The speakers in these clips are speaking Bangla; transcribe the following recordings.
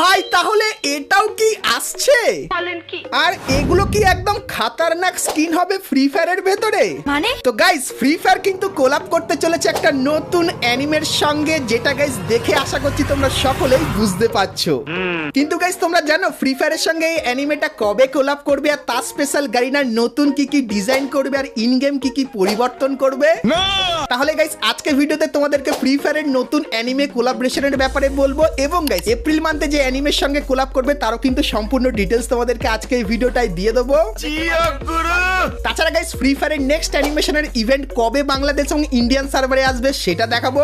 ভাই তাহলে এটাও কি আসছে? আর এগুলো কি একদম খাতারনাক স্কিন হবে ফ্রি ফায়ারের ভেতরে? মানে তো গাইস ফ্রি ফায়ার কিন্তু কোলাব করতে চলেছে একটা নতুন অ্যানিমের সঙ্গে, যেটা গাইস দেখে আশা করছি তোমরা সকলেই বুঝতে পারছো। কিন্তু গাইস তোমরা জানো ফ্রি ফায়ারের সঙ্গে এই অ্যানিমেটা কবে কোলাব করবে, আর তার স্পেশাল গারিনার নতুন কি কি ডিজাইন করবে, আর ইন গেম কি কি পরিবর্তন করবে? তাহলে গাইস আজকে ভিডিওতে তোমাদেরকে ফ্রি ফায়ারের নতুন অ্যানিমে কোলাবরেশনের ব্যাপারে বলবো, এবং গাইস এপ্রিল মান্থে যে অ্যানিমের সঙ্গে কোলাব করবে তারও কিন্তু সম্পূর্ণ ডিটেলস তোমাদেরকে আজকে এই ভিডিওটাই দিয়ে দেবো। তাছাড়া গাইস ফ্রি ফায়ারের নেক্সট অ্যানিমেশনের ইভেন্ট কবে বাংলাদেশ এবং ইন্ডিয়ান সার্ভারে আসবে সেটা দেখাবো।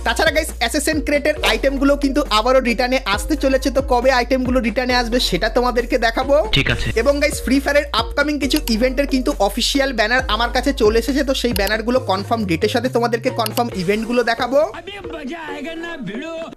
তাছাড়া গাইস অ্যাসাসিন ক্রেটের আইটেমগুলো কিন্তু আবারও রিটার্নে আসতে চলেছে, তো কবে আইটেমগুলো রিটার্নে আসবে সেটা তোমাদেরকে দেখাবো। ঠিক আছে। এবং গাইস ফ্রি ফায়ারের আপকামিং কিছু ইভেন্টের কিন্তু অফিসিয়াল ব্যানার আমার কাছে চলে এসেছে, তো সেই ব্যানারগুলো কনফার্ম ডেটের সাথে তোমাদেরকে কনফার্ম ইভেন্টগুলো দেখাবো।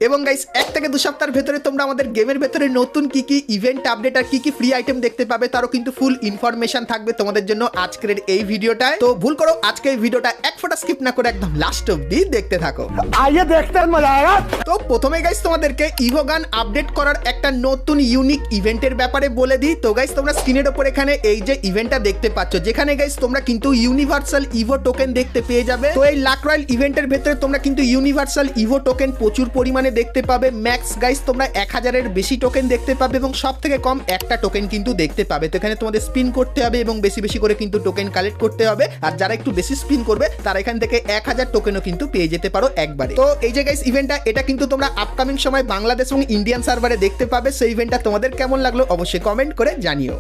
এবং গাইস 1 থেকে 2 সপ্তাহের ভেতরে তোমরা আমাদের গেমের ভেতরে নতুন কি কি ইভেন্ট আপডেট আর কি কি ফ্রি আইটেম দেখতে পাবে তারও কিন্তু ফুল ইনফরমেশন থাকবে তোমাদের জন্য আজকের এই ভিডিওটায়। তো ভুল করো আজকে এই ভিডিওটা এক ফোঁটা স্কিপ না করে একদম লাস্ট অবধি দেখতে থাকো। आइए देखते हैं मजा आएगा। তো প্রথমে গাইস তোমাদেরকে ইভো গান আপডেট করার একটা নতুন ইউনিক ইভেন্টের ব্যাপারে বলে দিই। তো গাইস তোমরা স্ক্রিনের উপর এখানে এই যে ইভেন্টটা দেখতে পাচ্ছ, যেখানে গাইস তোমরা কিন্তু ইউনিভার্সাল ইভো টোকেন দেখতে পেয়ে যাবে। তো এই লাক রয়্যাল ইভেন্টের ভেতরে তোমরা কিন্তু ইউনিভার্সাল ইভো টোকেন প্রচুর পরিমাণে দেখতে পাবে। ম্যাক্স গাইস তোমরা 1000-এর বেশি টোকেন দেখতে পাবে, এবং সব থেকে কম একটা টোকেন কিন্তু দেখতে পাবে। তো এখানে তোমাদের স্পিন করতে হবে এবং বেশি বেশি করে কিন্তু টোকেন কালেক্ট করতে হবে, আর যারা একটু বেশি স্পিন করবে তারা এখান থেকে 1000 টোকেনও কিন্তু পেয়ে যেতে পারো একবারে। তো এই যে গাইস ইভেন্টটা এটা কিন্তু তোমরা আপকামিং সময় বাংলাদেশ এবং ইন্ডিয়ান সার্ভারে দেখতে পাবে। সেই ইভেন্টটা তোমাদের কেমন লাগলো অবশ্যই কমেন্ট করে জানিও।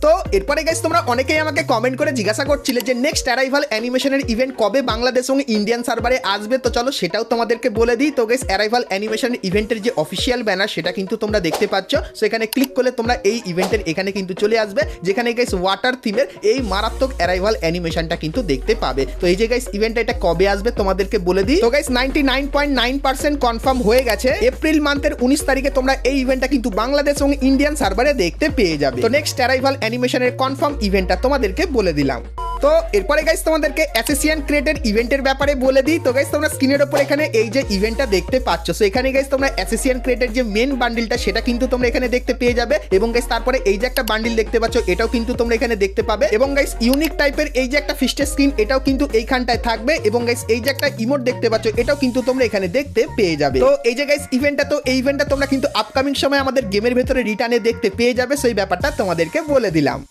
তো এরপরে গাইস তোমরা অনেকেই আমাকে কমেন্ট করে জিজ্ঞাসা করছিলে যে নেক্সট অ্যারাইভাল অ্যানিমেশনের ইভেন্ট কবে বাংলাদেশ এবং ইন্ডিয়ান সার্ভারে আসবে। তো চলো সেটাও তোমাদেরকে বলে দিই। তো গাইস অ্যারাইভাল অ্যানিমেশন ইভেন্টের যে অফিসিয়াল ব্যানার সেটা কিন্তু তোমরা দেখতে পাচ্ছ। সো এখানে ক্লিক করলে তোমরা এই ইভেন্টের এখানে কিন্তু চলে আসবে, যেখানে গাইস ওয়াটার থিমের এই মারাত্মক অ্যারাইভাল অ্যানিমেশনটা কিন্তু দেখতে পাবে। তো এই যে গাইস ইভেন্টটা এটা কবে আসবে তোমাদেরকে বলে দিই। তো গাইস 99.9% কনফার্ম হয়ে গেছে, এপ্রিল মান্থের 19 তারিখে তোমরা এই ইভেন্টটা কিন্তু বাংলাদেশ এবং ইন্ডিয়ান সার্ভারে দেখতে পেয়ে যাবে। তো নেক্সট অ্যারাইভাল অ্যানিমেশনের কনফার্ম ইভেন্টটা তোমাদেরকে বলে দিলাম। তো এরপরে গাইস তোমাদেরকে অ্যাসোসিয়েশন ক্রিয়েটেড ইভেন্টের ব্যাপারে বলে দিই। তো গাইস তোমরা স্ক্রিনের উপর এখানে এই যে ইভেন্টটা দেখতে পাচ্ছ, সো এখানে গাইস তোমরা অ্যাসোসিয়েশন ক্রিয়েটেড যে মেন বান্ডিলটা সেটা কিন্তু তোমরা এখানে দেখতে পেয়ে যাবে, এবং গাইস তারপরে এই যে একটা বান্ডিল দেখতে পাচ্ছ এটাও কিন্তু তোমরা এখানে দেখতে পাবে, এবং গাইস ইউনিক টাইপের এই যে একটা ফিস্টের স্ক্রিন এটাও কিন্তু এইখানটায় থাকবে, এবং গাইস এই যে একটা ইমোট দেখতে পাচ্ছ এটাও কিন্তু তোমরা এখানে দেখতে পেয়ে যাবে। তো এই যে গাইস ইভেন্টটা, তো এই ইভেন্টটা তোমরা কিন্তু আপকামিং সময় আমাদের গেমের ভেতরে রিটার্নে দেখতে পেয়ে যাবে, সেই ব্যাপারটা তোমাদেরকে বলে দিলাম।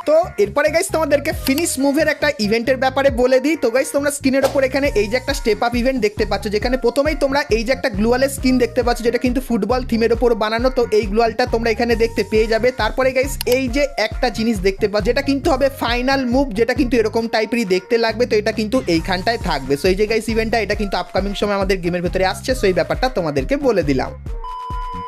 তো এরপরে গাইস তোমাদেরকে ফিনিশ মুভের একটা ইভেন্টের ব্যাপারে বলে দিই। তো গাইস তোমরা স্ক্রিনের উপর এখানে এই যে একটা স্টেপ আপ ইভেন্ট দেখতে পাচ্ছ, যেখানে প্রথমেই তোমরা এই যে একটা গ্লুয়ালের স্কিন দেখতে পাচ্ছ যেটা কিন্তু ফুটবল থিমের উপর বানানো। তো এই গ্লুয়ালটা তোমরা এখানে দেখতে পেয়ে যাবে। তারপরে গাইস এই যে একটা জিনিস দেখতে পাচ্ছ যেটা কিন্তু হবে ফাইনাল মুভ, যেটা কিন্তু এরকম টাইপেরই দেখতে লাগবে। তো এটা কিন্তু এইখানটায় থাকবে। সো এই যে গাইস ইভেন্টটা এটা কিন্তু আপকামিং সময় আমাদের গেমের ভেতরে আসছে, সো এই ব্যাপারটা তোমাদেরকে বলে দিলাম।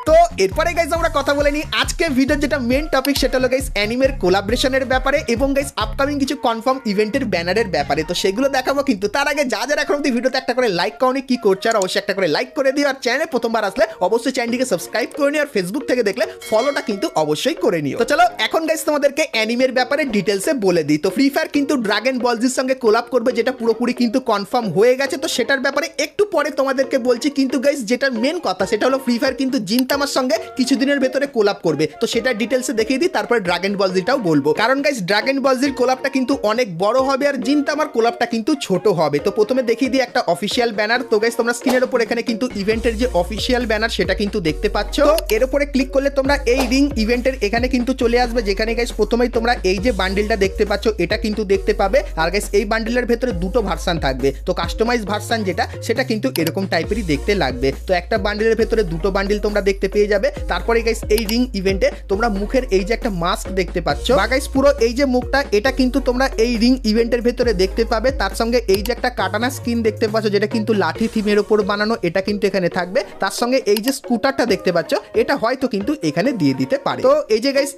তো এরপরে গাইস আমরা কথা বলে নিই আজকে ভিডিওর যেটা মেন টপিক, সেটা হলো গাইস অ্যানিমের কোলাবরেশনের ব্যাপারে এবং গাইস আপকামিং কিছু কনফার্ম ইভেন্টের ব্যানারের ব্যাপারে। তো সেগুলো দেখাবো, কিন্তু তার আগে যা যারা এখন অব্দি ভিডিওতে একটা করে লাইক করনি কি করছে আর অবশ্যই একটা করে লাইক করে দিও, আর চ্যানেলে প্রথমবার আসলে অবশ্যই চ্যানেলটিকে সাবস্ক্রাইব করে নিও, আর ফেসবুক থেকে দেখলে ফলোটা কিন্তু অবশ্যই করে নিও। তো চলো এখন গাইস তোমাদেরকে অ্যানিমের ব্যাপারে ডিটেলসে বলে দিই। তো ফ্রি ফায়ার কিন্তু ড্রাগন বল জির সঙ্গে কোলাব করবে, যেটা পুরোপুরি কিন্তু কনফার্ম হয়ে গেছে। তো সেটার ব্যাপারে একটু পরে তোমাদেরকে বলছি, কিন্তু গাইস যেটা মেন কথা সেটা হলো ফ্রি ফায়ার কিন্তু জিনতামার সঙ্গে কিছুদিনের ভেতরে কোলাব করবে। তো সেটা ডিটেলসে দেখিয়ে দিই, তারপরে ড্রাগন বল জিটাও বলবো, কারণ গাইস ড্রাগন বল জির কোলাবটা কিন্তু অনেক বড় হবে আর জিনতামার কোলাবটা কিন্তু ছোট হবে। তো প্রথমে দেখিয়ে দিই একটা অফিসিয়াল ব্যানার। তো গাইস তোমরা স্ক্রিনের উপর এখানে কিন্তু ইভেন্টের যে অফিসিয়াল ব্যানার সেটা কিন্তু দেখতে পাচ্ছ। তো এর উপরে ক্লিক করলে তোমরা এই রিং ইভেন্টের এখানে কিন্তু চলে আসবে, যেখানে গাইস প্রথমেই তোমরা এই যে বান্ডিলটা দেখতে পাচ্ছ এটা কিন্তু দেখতে পাবে। আর গাইস এই বান্ডিলের ভেতরে দুটো ভার্সন থাকবে। তো কাস্টমাইজ ভার্সন যেটা সেটা কিন্তু এরকম টাইপেরই দেখতে লাগবে। তো একটা বান্ডিলের ভেতরে দুটো বান্ডিল তোমরা দেখতে পেয়ে যাবে। তারপরে গাইস এই রিং ইভেন্টে তোমরা মুখের এই যে একটা মাস্ক দেখতে পাচ্ছ, বা গাইস পুরো এই যে মুখটা এটা কিন্তু তোমরা এই রিং ইভেন্টের ভেতরে দেখতে পাবে। তার সঙ্গে এই যে একটা কাটানা স্কিন দেখতে পাচ্ছ যেটা কিন্তু লাঠি থিমের উপর বানানো, এটা কিন্তু এখানে থাকবে। তার সঙ্গে এই যে স্কুটারটা দেখতে পাচ্ছ এটা হয়তো কিন্তু এখানে দিয়ে দিতে পারে। তো এই যে গাইস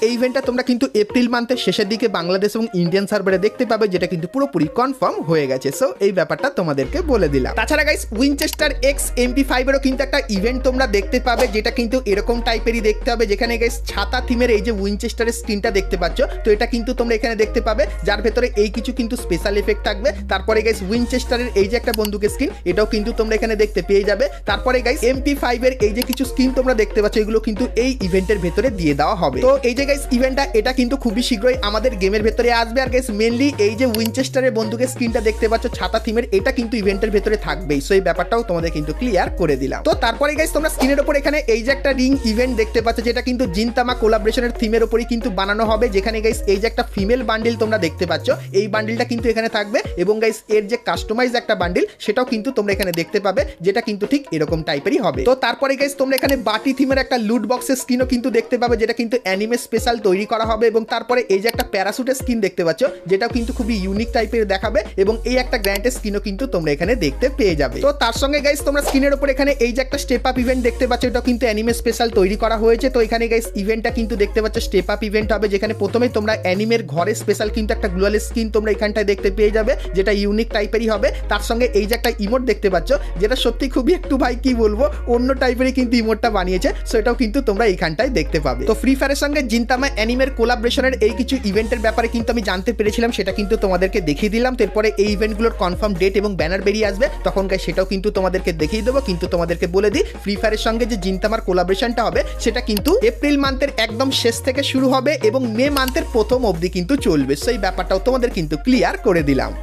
এই ইভেন্টটা তোমরা কিন্তু এপ্রিল মান্থের শেষের দিকে বাংলাদেশ এবং ইন্ডিয়ান সার্ভারে দেখতে পাবে, যেটা কিন্তু পুরোপুরি কনফার্ম হয়ে গেছে। সো এই ব্যাপারটা তোমাদেরকে বলে দিলাম। তাছাড়া গাইস উইনচেস্টার এক্স MP5 এরও কিন্তু একটা ইভেন্ট তোমরা দেখতে পাবে, যেটা কিন্তু এরকম টাইপেরই দেখতে হবে, যেখানে গাইস ছাতা থিমের এই যে উইনচেস্টারের স্ক্রিনটা দেখতে পাচ্ছ, তো এটা কিন্তু তোমরা এখানে দেখতে পাবে, যার ভেতরে এই কিছু কিন্তু স্পেশাল এফেক্ট থাকবে। তারপরে গাইস উইনচেস্টারের এই যে একটা বন্দুকের স্কিন, এটাও কিন্তু তোমরা এখানে দেখতে পেয়ে যাবে। তারপরে গাইস MP5 এর এই যে কিছু স্কিন তোমরা দেখতে পাচ্ছ, এগুলো কিন্তু এই ইভেন্টের ভেতরে দিয়ে দেওয়া হবে। তো এই যে গাইস ইভেন্টটা এটা কিন্তু খুবই শীঘ্রই আমাদের গেমের ভেতরে আসবে। আর গাইস মেনলি এই যে উইনচেস্টারের বন্দুকের স্কিনটা দেখতে পাচ্ছ ছাতা থিমের, এটা কিন্তু ইভেন্টের ভেতরে থাকবেই। সো এই ব্যাপারটাও তোমাদের কিন্তু ক্লিয়ার করে দিলাম। তো তারপরে গাইস তোমরা স্ক্রিনের উপর এখানে এই যে একটা রিং ইভেন্ট দেখতে পাচ্ছ, যেটা কিন্তু জিনতামা কোলাবরেশনের থিমের উপরই কিন্তু বানানো হবে, যেখানে গাইস এই যে একটা ফিমেল বান্ডিল তোমরা দেখতে পাচ্ছ, এই বান্ডিলটা কিন্তু এখানে থাকবে এবং গাইস এর যে কাস্টমাইজ একটা বান্ডিল সেটাও কিন্তু তোমরা এখানে দেখতে পাবে, যেটা কিন্তু ঠিক এরকম টাইপেরই হবে। তো তারপরে গাইস তোমরা এখানে বাটি থিমের একটা লুট বক্সের স্কিনও কিন্তু দেখতে পাবে, যেটা কিন্তু অ্যানিমে স্পেশাল তৈরি করা হবে। এবং তারপরে এই যে একটা প্যারাসুটের স্কিন দেখতে পাচ্ছ, যেটাও কিন্তু খুবই ইউনিক টাইপের দেখাবে এবং এই একটা গ্র্যান্ডের স্কিনও কিন্তু তোমরা এখানে দেখতে পেয়ে যাবে। তো তার সঙ্গে গাইস তোমরা স্ক্রিনের উপর এখানে এই যে একটা স্টেপ আপ ইভেন্ট দেখতে পাচ্ছ, এটাও কিন্তু অ্যানিমে স্পেশাল তৈরি করা হয়েছে। তো এখানে গাইস ইভেন্টটা কিন্তু দেখতে পাচ্ছ স্টেপ আপ ইভেন্ট হবে, যেখানে প্রথমেই তোমরা অ্যানিমের ঘরে স্পেশাল কিন্তু একটা গ্লোয়াল স্কিন তোমরা এখানটায় দেখতে পেয়ে যাবে, যেটা ইউনিক টাইপেরই হবে। তার সঙ্গে এই যে একটা ইমোট দেখতে পাচ্ছ, যেটা সত্যি খুবই একটু ভাই কি বলবো অন্য টাইপেরই কিন্তু ইমোটটা বানিয়েছে, সো এটাও কিন্তু তোমরা এইখানটায় দেখতে পাবে। তো ফ্রি ফায়ারের সঙ্গে জিনতামা অ্যানিমের কোলাবরেশনের এই কিছু ইভেন্টের ব্যাপারে কিন্তু আমি জানতে পেরেছিলাম, সেটা কিন্তু তোমাদেরকে দেখিয়ে দিলাম। তারপরে এই ইভেন্টগুলোর কনফার্ম ডেট এবং ব্যানার বেরিয়ে আসবে, তখন গাইস সেটাও কিন্তু তোমাদেরকে দেখিয়ে দেবো। কিন্তু তোমাদেরকে বলে দিই, ফ্রি ফায়ারের সঙ্গে যে জিনতামার কোলাবরেশনটা হবে সেটা কিন্তু এপ্রিল মান্থের একদম শেষ থেকে শুরু হবে এবং মে মান্থের প্রথম অবধি কিন্তু চলবে। সেই ব্যাপারটাও তোমাদের কিন্তু ক্লিয়ার করে দিলাম।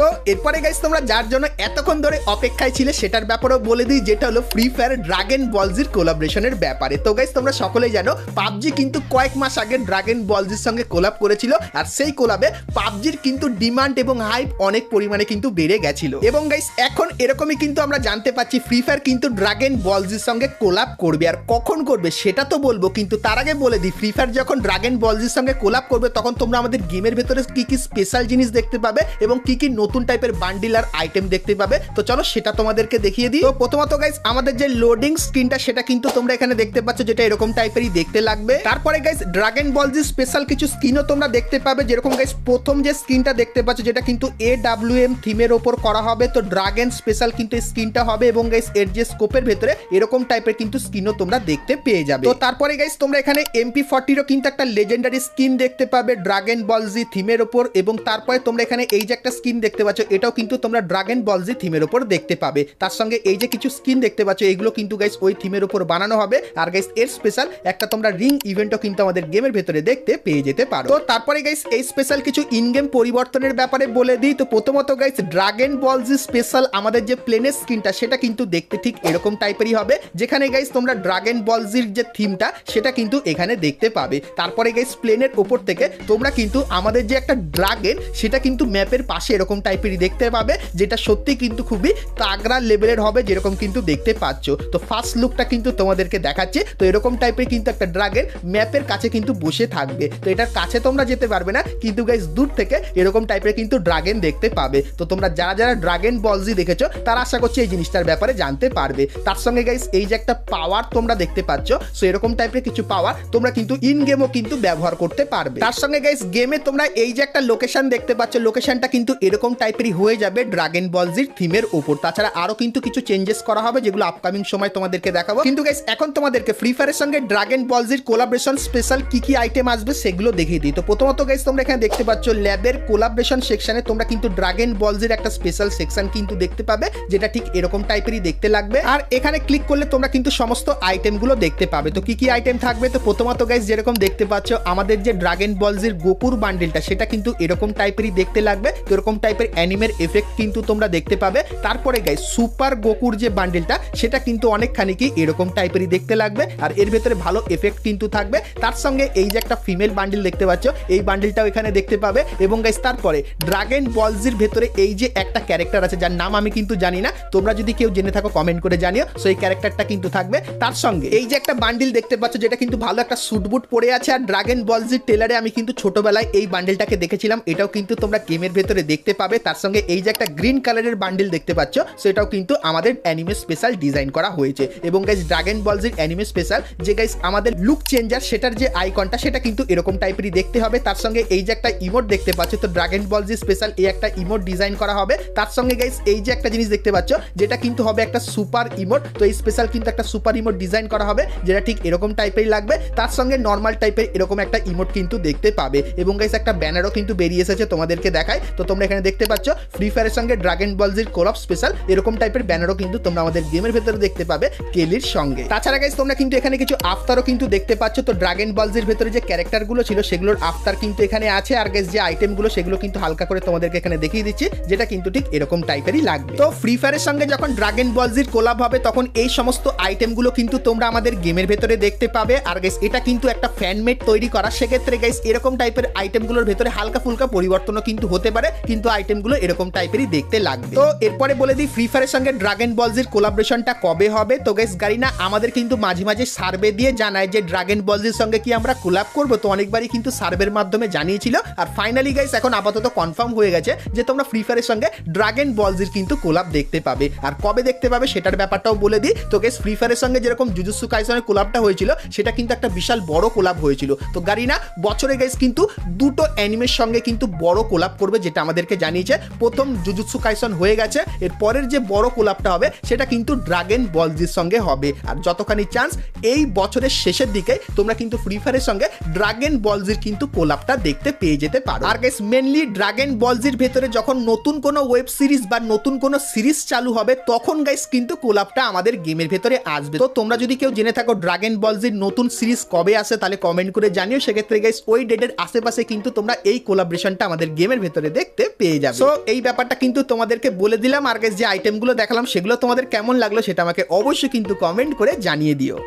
তো এরপরে গাইস তোমরা যার জন্য এতক্ষণ ধরে অপেক্ষায় ছিলে সেটার ব্যাপারেও বলে দিই, যেটা হলো ফ্রি ফায়ার ড্রাগন বলজির কোলাবরেশনের ব্যাপারে। তো গাইস তোমরা সকলেই জানো পাবজি কিন্তু কয়েক মাস আগে ড্রাগন বলজির সঙ্গে কোলাব করেছিল, আর সেই কোলাবে পাবজির কিন্তু ডিমান্ড এবং হাইপ অনেক পরিমাণে কিন্তু বেড়ে গেছিল। এবং গাইস এখন এরকমই কিন্তু আমরা জানতে পাচ্ছি ফ্রি ফায়ার কিন্তু ড্রাগন বলজির সঙ্গে কোলাব করবে। আর কখন করবে সেটা তো বলবো, কিন্তু তার আগে বলে দিই, ফ্রি ফায়ার যখন ড্রাগন বলজির সঙ্গে কোলাব করবে তখন তোমরা আমাদের গেমের ভেতরে কি কি স্পেশাল জিনিস দেখতে পাবে এবং কি কি নতুন টাইপের বান্ডিল আর আইটেম দেখতে পাবে। তো চলো সেটা তোমাদেরকে দেখিয়ে দিই। তো প্রথমত গাইস আমাদের যে লোডিং স্ক্রিনটা সেটা কিন্তু তোমরা এখানে দেখতে পাচ্ছ, যেটা এরকম টাইপেরই দেখতে লাগবে। তারপরে গাইস ড্রাগন বলজি স্পেশাল কিছু স্কিনও তোমরা দেখতে পাবে, যেরকম গাইস প্রথম যে স্কিনটা দেখতে পাচ্ছ, যেটা কিন্তু AWM থিমের ওপর করা হবে। তো ড্রাগন স্পেশাল কিন্তু এই স্কিনটা হবে এবং গাইস এর যে স্কোপের ভেতরে এরকম টাইপের কিন্তু স্কিনও তোমরা দেখতে পেয়ে যাবে। তো তারপরে গাইস তোমরা এখানে MP40 এরও কিন্তু একটা লেজেন্ডারি স্কিন দেখতে পাবে ড্রাগন বলজি থিমের ওপর। এবং তারপরে তোমরা এখানে এই যে একটা স্কিন দেখতে পাচ্ছ, এটাও কিন্তু তোমরা ড্রাগন বলজি থিমের উপর দেখতে পাবে। তার সঙ্গে এই যে কিছু স্কিন দেখতে পাচ্ছ, এগুলো কিন্তু গাইস ওই থিমের উপর বানানো হবে। আর গাইস এর স্পেশাল একটা তোমরা রিং ইভেন্টও কিন্তু আমাদের গেমের ভেতরে দেখতে পেয়ে যেতে পারো। তো তারপরে গাইস এই স্পেশাল কিছু ইন গেম পরিবর্তনের ব্যাপারে বলে দিই। তো প্রথমত গাইস ড্রাগন বলজি স্পেশাল আমাদের যে প্লেনের স্কিনটা সেটা কিন্তু দেখতে ঠিক এরকম টাইপেরই হবে, যেখানে গাইস তোমরা ড্রাগন বলজির যে থিমটা সেটা কিন্তু এখানে দেখতে পাবে। তারপরে গাইস প্লেনের উপর থেকে তোমরা কিন্তু আমাদের যে একটা ড্রাগন সেটা কিন্তু ম্যাপের পাশে এরকম টাইপেরই দেখতে পাবে, যেটা সত্যি কিন্তু খুবই তাগড়া লেভেলের হবে, যেরকম কিন্তু দেখতে পাচ্ছ। তো ফার্স্ট লুকটা কিন্তু তোমাদেরকে দেখাচ্ছে। তো এরকম টাইপের কিন্তু একটা ড্রাগন ম্যাপের কাছে কিন্তু বসে থাকবে। তো এটার কাছে তোমরা যেতে পারবে না, কিন্তু গাইস দূর থেকে এরকম টাইপের কিন্তু ড্রাগন দেখতে পাবে। তো তোমরা যারা যারা ড্রাগন বলজি দেখেছো তারা আশা করছি এই জিনিসটার ব্যাপারে জানতে পারবে। তার সঙ্গে গাইস এই যে একটা পাওয়ার তোমরা দেখতে পাচ্ছ, সো এরকম টাইপের কিছু পাওয়ার তোমরা কিন্তু ইন গেমও কিন্তু ব্যবহার করতে পারবে। তার সঙ্গে গাইস গেমে তোমরা এই যে একটা লোকেশন দেখতে পাচ্ছ, লোকেশনটা কিন্তু এরকম টাইপেরই হয়ে যাবে ড্রাগন বলজির থিমের উপর। তাছাড়া আরো কিন্তু কিছু চেঞ্জেস করা হবে, যেগুলো আপকামিং সময় তোমাদেরকে দেখাবো। কিন্তু গাইস এখন তোমাদেরকে ফ্রি ফায়ারের সঙ্গে ড্রাগন বলজির কোলাবরেশন স্পেশাল কি কি আইটেম আসবে সেগুলো দেখিয়ে দিই। তো প্রথমত গাইস তোমরা এখানে দেখতে পাচ্ছ ল্যাবের কোলাবরেশন সেকশনে তোমরা কিন্তু ড্রাগন বলজির একটা স্পেশাল সেকশন কিন্তু দেখতে পাবে, যেটা ঠিক এরকম টাইপেরই দেখতে লাগবে। আর এখানে ক্লিক করলে তোমরা কিন্তু সমস্ত আইটেমগুলো দেখতে পাবে। তো কি কি আইটেম থাকবে, তো প্রথমত গাইস যেরকম দেখতে পাচ্ছ আমাদের যে ড্রাগন বলজির গোকুর বান্ডিলটা সেটা কিন্তু এরকম টাইপেরই দেখতে লাগবে। তো এরকম টাইপের অ্যানিমের এফেক্ট কিন্তু তোমরা দেখতে পাবে। তারপরে গাইস সুপার গোকুর যে বান্ডিলটা সেটা কিন্তু অনেকখানি কি এরকম টাইপেরই দেখতে লাগবে, আর এর ভেতরে ভালো এফেক্ট কিন্তু থাকবে। তার সঙ্গে এই যে একটা ফিমেল বান্ডিল দেখতে পাচ্ছ, এই বান্ডিলটাও এখানে দেখতে পাবে। এবং গাইস তারপরে ড্রাগন বলজির ভেতরে এই যে একটা ক্যারেক্টার আছে যার নাম আমি কিন্তু জানি না, তোমরা যদি কেউ জেনে থাকো কমেন্ট করে জানিও। সো এই ক্যারেক্টারটা কিন্তু থাকবে। তার সঙ্গে এই যে একটা বান্ডিল দেখতে পাচ্ছ, যেটা কিন্তু ভালো একটা স্যুটবুট পরে আছে। আর ড্রাগন বলজির টেলারে আমি কিন্তু ছোটবেলায় এই বান্ডিলটাকে দেখেছিলাম, এটাও কিন্তু তোমরা গেমের ভেতরে দেখতে পাবে। হবে। তার সঙ্গে এই যে একটা গ্রিন কালারের বান্ডিল দেখতে পাচ্ছ, সেটাও কিন্তু আমাদের অ্যানিমে স্পেশাল ডিজাইন করা হয়েছে। এবং গাইস ড্রাগন বল জির অ্যানিমে স্পেশাল যে গাইস আমাদের লুক চেঞ্জার, সেটার যে আইকনটা সেটা কিন্তু এরকম টাইপেরই দেখতে হবে। তার সঙ্গে এই যে একটা ইমোট দেখতে পাচ্ছ, তো ড্রাগন বল জি স্পেশাল এই একটা ইমোট ডিজাইন করা হবে। তার সঙ্গে গাইস এই যে একটা জিনিস দেখতে পাচ্ছ, যেটা কিন্তু হবে একটা সুপার ইমোট। তো এই স্পেশাল কিন্তু একটা সুপার ইমোট ডিজাইন করা হবে, যেটা ঠিক এরকম টাইপেরই লাগবে। তার সঙ্গে নর্মাল টাইপের এরকম একটা ইমোট কিন্তু দেখতে পাবে। এবং গাইস একটা ব্যানারও কিন্তু বেরিয়ে এসেছে, তোমাদেরকে দেখায়। তো তোমরা এখানে দেখতে পাচ্ছ ফ্রি ফায়ারের সঙ্গে ড্রাগন বল জির কোলাব স্পেশাল এরকম টাইপের ব্যানারও কিন্তু তোমরা আমাদের গেমের ভেতরে দেখতে পাবে কেলির সঙ্গে। তাছাড়া গাইস তোমরা কিন্তু এখানে কিছু আফতারও কিন্তু দেখতে পাচ্ছ। তো ড্রাগন বল জির ভেতরে যে ক্যারেক্টারগুলো ছিল সেগুলোর আফতার কিন্তু এখানে আছে। আর গাইস যে আইটেমগুলো সেগুলো কিন্তু হালকা করে তোমাদেরকে এখানে দেখিয়ে দিচ্ছি, যেটা কিন্তু ঠিক এরকম টাইপেরই লাগবে। তো ফ্রি ফায়ারের সঙ্গে যখন ড্রাগন বল জির কোলাব হবে তখন এই সমস্ত আইটেমগুলো কিন্তু তোমরা আমাদের গেমের ভেতরে দেখতে পাবে। আর গাইস এটা কিন্তু একটা ফ্যানমেড তৈরি করা, সেক্ষেত্রে গাইস এরকম টাইপের আইটেমগুলোর ভেতরে হালকা ফুলকা পরিবর্তনও কিন্তু হতে পারে, কিন্তু আইটেমগুলো এরকম টাইপেরই দেখতে লাগবে। তো এরপরে বলে দিই ফ্রি ফায়ারের সঙ্গে ড্রাগন বল জির কোলাবরেশনটা কবে হবে। তো গাইস গারিনা আমাদের কিন্তু মাঝে মাঝে সার্ভে দিয়ে জানায় যে ড্রাগন বল জির সঙ্গে কি আমরা কোলাব করব। তো অনেকবারই কিন্তু সার্ভের মাধ্যমে জানিয়েছিল, আর ফাইনালি গাইস এখন আপাতত কনফার্ম হয়ে গেছে যে তোমরা ফ্রি ফায়ারের সঙ্গে ড্রাগন বল জির কিন্তু কোলাব দেখতে পাবে। আর কবে দেখতে পাবে সেটার ব্যাপারটাও বলে দিই। তো গাইস ফ্রি ফায়ারের সঙ্গে যেরকম জুজুৎসু কাইসনের কোলাবটা হয়েছিল, সেটা কিন্তু একটা বিশাল বড় কোলাব হয়েছিল। তো গারিনা বছরে গাইস কিন্তু দুটো অ্যানিমের সঙ্গে কিন্তু বড় কোলাব করবে, যেটা আমাদেরকে জানিয়েছে। প্রথম জুজুৎসু কাইসন হয়ে গেছে, এর পরের যে বড় কোলাবটা হবে সেটা কিন্তু ড্রাগন বল জির সঙ্গে হবে। আর যতখানি চান্স এই বছরের শেষের দিকে তোমরা কিন্তু ফ্রি ফায়ারের সঙ্গে ড্রাগন বল জির কিন্তু কোলাবটা দেখতে পেয়ে যেতে পারো। আর গাইস মেনলি ড্রাগন বল জির ভেতরে যখন নতুন কোনো ওয়েব সিরিজ বা নতুন কোনো সিরিজ চালু হবে, তখন গাইস কিন্তু কোলাবটা আমাদের গেমের ভেতরে আসবে। তো তোমরা যদি কেউ জেনে থাকো ড্রাগন বল জির নতুন সিরিজ কবে আসে, তাহলে কমেন্ট করে জানিও। সেক্ষেত্রে গাইস ওই ডেটের আশেপাশে কিন্তু তোমরা এই কোলাবরেশনটা আমাদের গেমের ভেতরে দেখতে পেয়ে যাবে। সো এই ব্যাপারটা কিন্তু তোমাদেরকে বলে দিলাম। আর গাইস যে আইটেমগুলো দেখালাম সেগুলো তোমাদের কেমন লাগলো সেটা আমাকে অবশ্যই কিন্তু কমেন্ট করে জানিয়ে দিও।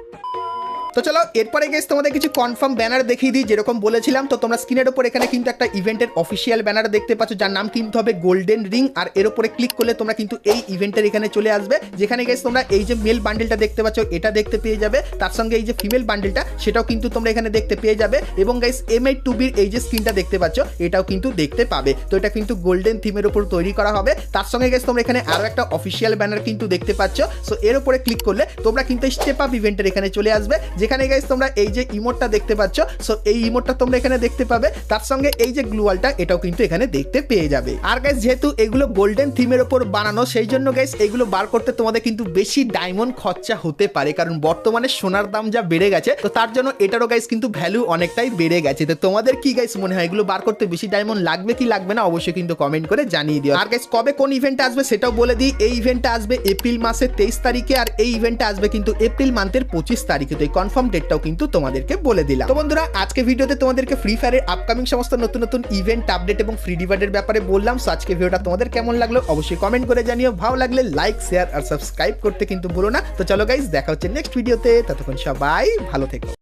তো চলো এরপরে গাইস তোমাদের কিছু কনফার্ম ব্যানার দেখিয়ে দিই, যেরকম বলেছিলাম। তো তোমরা স্ক্রিনের উপর এখানে কিন্তু একটা ইভেন্টের অফিসিয়াল ব্যানার দেখতে পাচ্ছ, যার নাম কিন্তু হবে গোল্ডেন রিং। আর এর উপরে ক্লিক করলে তোমরা কিন্তু এই ইভেন্টের এখানে চলে আসবে, যেখানে গাইস তোমরা এই যে মেল বান্ডেলটা দেখতে পাচ্ছ এটা দেখতে পেয়ে যাবে। তার সঙ্গে এই যে ফিমেল বান্ডেলটা সেটাও কিন্তু তোমরা এখানে দেখতে পেয়ে যাবে। এবং গাইস M8-2B'র এই যে স্ক্রিনটা দেখতে পাচ্ছ এটাও কিন্তু দেখতে পাবে। তো এটা কিন্তু গোল্ডেন থিমের উপর তৈরি করা হবে। তার সঙ্গে গাইস তোমরা এখানে আরো একটা অফিসিয়াল ব্যানার কিন্তু দেখতে পাচ্ছ। সো এর উপরে ক্লিক করলে তোমরা কিন্তু স্টেপ আপ ইভেন্টের এখানে চলে আসবে, যেখানে গাইস তোমরা এই যে ইমোটটা দেখতে পাচ্ছ। সো এই ইমোটটা তোমরা এখানে দেখতে পাবে। তার সঙ্গে এই যে গ্লুয়ালটা এটাও কিন্তু এখানে দেখতে পেয়ে যাবে। আর গাইস যেহেতু এগুলো গোল্ডেন থিমের উপর বানানো, সেই জন্য গাইস এগুলো বার করতে তোমাদের কিন্তু বেশি ডায়মন্ড খরচা হতে পারে, কারণ বর্তমানে সোনার দাম যা বেড়ে গেছে। তো তার জন্য এটারও গাইস কিন্তু ভ্যালু অনেকটাই বেড়ে গেছে। তো তোমাদের কি গাইস মনে হয় এগুলো বার করতে বেশি ডায়মন্ড লাগবে কি লাগবে না, অবশ্যই কিন্তু কমেন্ট করে জানিয়ে দিও। আর গাইস কবে কোন ইভেন্ট আসবে সেটাও বলে দিই। এই ইভেন্টটা আসবে এপ্রিল মাসের 23 তারিখে, আর এই ইভেন্টটা আসবে কিন্তু এপ্রিল মান্থের 25 তারিখে। তো এই কনফার্ম ডেটটাও কিন্তু তোমাদেরকে বলে দিলাম। তো বন্ধুরা আজকে ভিডিওতে তোমাদেরকে ফ্রি ফায়ারের আপকামিং সমস্ত নতুন নতুন ইভেন্ট আপডেট এবং ফ্রি ডিভাইডের ব্যাপারে বললাম। সো আজকে ভিডিওটা তোমাদের কেমন লাগলো অবশ্যই কমেন্ট করে জানিও। ভালো লাগলে লাইক শেয়ার আর সাবস্ক্রাইব করতে কিন্তু ভুলো না। তো চলো গাইস দেখা হচ্ছে নেক্সট ভিডিওতে, ততক্ষণ সবাই ভালো থেকো।